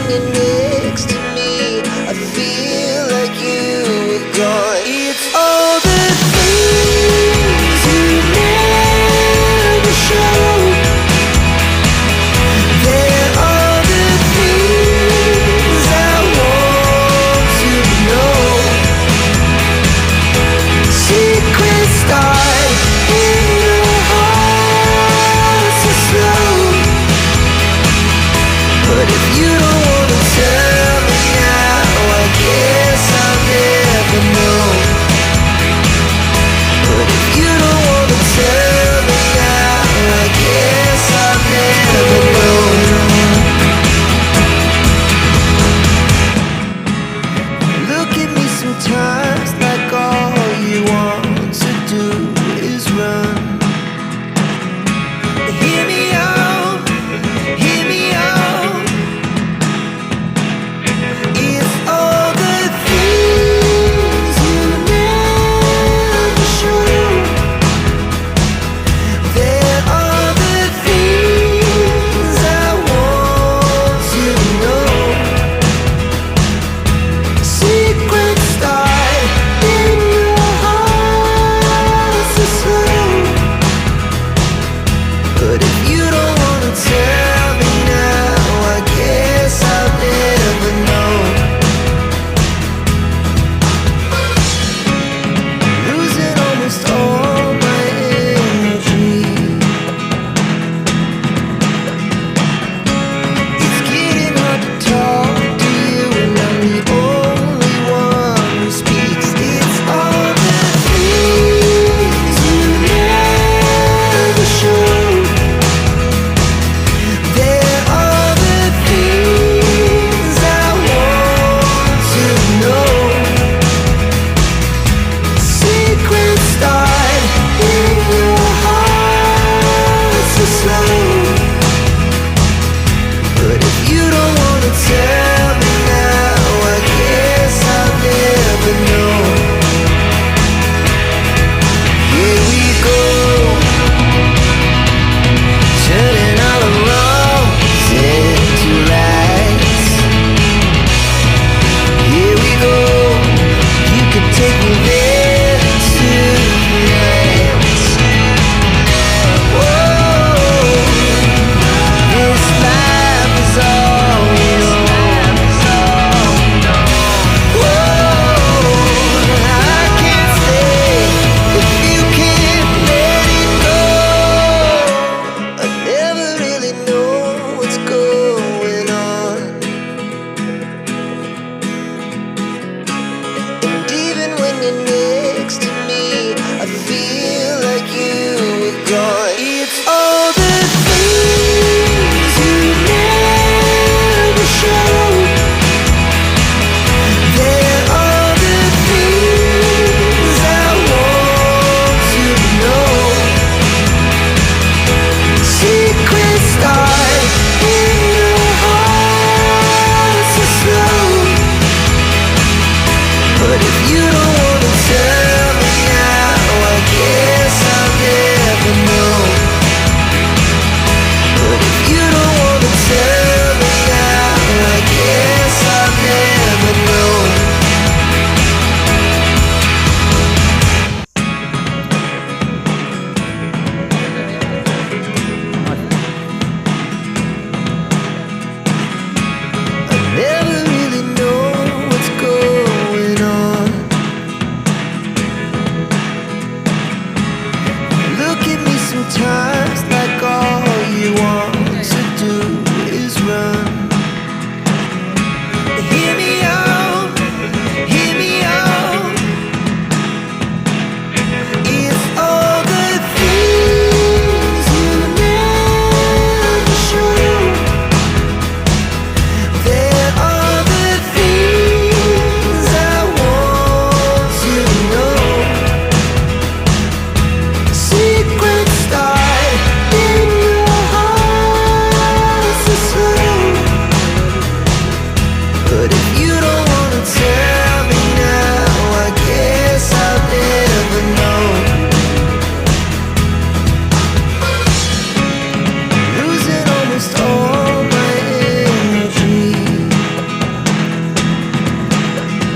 when you're next to me, I feel like you were gone. It's all the things you never show. They're all the things I want to know. Secrets start in your heart so slow. But if you don't wanna tell me now, I guess I'll never know. But if you don't wanna tell me now, I guess I'll never know. Look at me sometimes like all you want to do is run. Hear me out, hear me out. It's all the things you never show. They're all the things I want to know. Secrets start in your heart so slow. But if you don't wanna tell me now, I guess I'll never know. Losing almost all my energy. It's getting hard to talk to you, and I'm the only one who speaks. It's all the things you never show. They're all the things I want to know. Secrets start in your heart so slow.